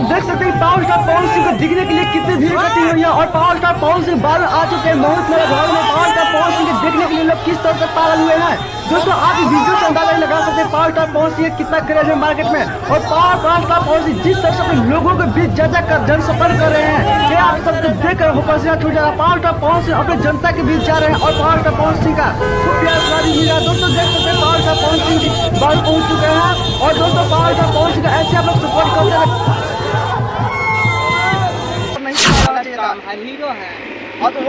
देख सकते हैं पावर स्टार पवन सिंह को दिखने के लिए कितनी भीड़ इकट्ठी हुई है और पावर स्टार पवन सिंह बाहर आ चुके हैं। बहुत मेरे घर में पावर स्टार पवन सिंह को देखने के लिए लोग किस तरह से पागल हुए हैं। दोस्तों आप इस वीडियो से अंदाजा लगा सकते हैं पावर स्टार पवन सिंह कितना क्रेज है मार्केट में। और पावर स्टार पवन सिंह जिस तरह से अपने लोगों के बीच जा कर जनसंपर्क कर रहे हैं, ये आप सबको देखकर हो पसीना छूट जाएगा। पावर स्टार पवन सिंह अपने जनता के बीच जा रहे हैं और पावर स्टार पवन सिंह का खूब प्यार मिल रहा है। दोस्तों देख सकते हैं पावर स्टार पवन सिंह बाहर पहुंच चुके हैं और दोस्तों पावर स्टार पवन सिंह का ऐसे आप लोग सपोर्ट करते हैं। हीरो है और तो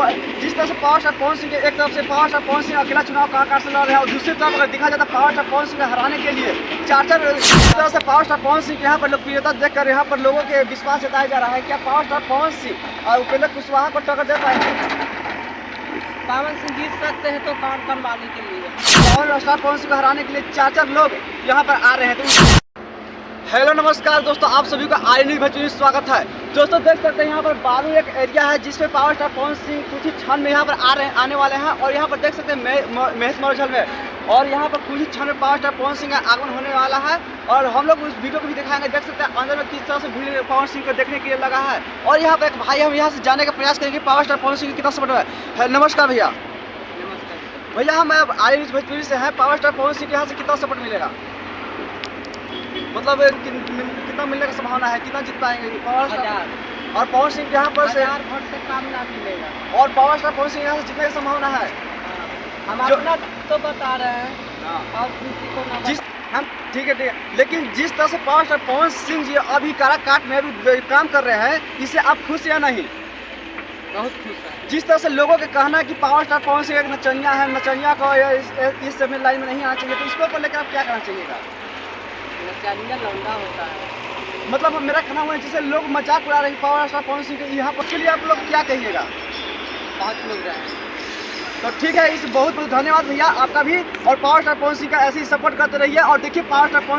जिस तरह से पावर स्टार पवन सिंह एक तरफ से पावर स्टार पवन सिंह अकेला चुनाव कहाँ से लड़ रहे हैं और दूसरी तरफ अगर देखा जाता पावर स्टार पवन सिंह को हराने के लिए चार इस तरह से पावर स्टार पवन सिंह यहाँ पर लोकप्रियता देखकर यहाँ पर लोगों के विश्वास जताया जा रहा है। क्या पावर स्टार पवन सिंह और उपेंद्र कुशवाहा को टक्कर दे पाएंगे? पवन सिंह जीत सकते हैं तो कौन वाले के लिए पावर स्टार पवन सिंह को हराने के लिए चार लोग यहाँ पर आ रहे हैं। तो हेलो नमस्कार दोस्तों, आप सभी का आई न्यूज़ भोजपुरी स्वागत है। दोस्तों देख सकते हैं यहाँ पर बालू एक एरिया है जिसमें पावर स्टार पवन सिंह कुछ ही क्षण में यहाँ पर आने वाले हैं और यहाँ पर देख सकते हैं महेश मौर्य में और यहाँ पर कुछ ही क्षण में पावर स्टार पवन सिंह का आगमन होने वाला है और हम लोग उस वीडियो को भी दिखाएंगे। देख सकते हैं अंदर में किस तरह से भीड़ पवन सिंह को देखने के लिए लगा है और यहाँ पर एक भाई हम यहाँ से जाने का प्रयास करेंगे पावर स्टार पवन सिंह कितना सपोर्ट है। नमस्कार भैया। भैया हम आई न्यूज़ भोजपुरी से हैं, पावर स्टार पवन सिंह यहाँ से कितना सपोर्ट मिलेगा, मतलब कितना मिलने का संभावना है, कितना जीत पाएंगे पावर स्टार और पवन सिंह यहाँ पर से वोट से काम ना मिलेगा और पावर स्टार पवन सिंह यहाँ से जीतने की संभावना है। हम अपना तो बता रहे हैं और किसी को ना जिस हम ठीक है, लेकिन जिस तरह से पावर स्टार पवन सिंह जी अभी काराकाट में अभी काम कर रहे हैं, इससे आप खुश या नहीं? बहुत खुश है। जिस तरह से लोगों का कहना है कि पावर स्टार पवन सिंह एक नचनिया है, नचनिया को इस समय लाइन में नहीं आना चाहिए, तो इसको ऊपर लेकर आप क्या करना चाहिएगा? नचनिया लौंडा होता है, मतलब मेरा कहना हुआ है जिसे लोग मजाक उड़ा रहे हैं पावर स्टार पवन सिंह के, यहाँ पर के लिए आप लोग क्या कहिएगा? बहुत लोग रहे हैं। तो ठीक है, इस बहुत बहुत धन्यवाद भैया आपका भी और पावर स्टार पवन सिंह का ऐसे ही सपोर्ट करते रहिए और देखिए पावर स्टार पवन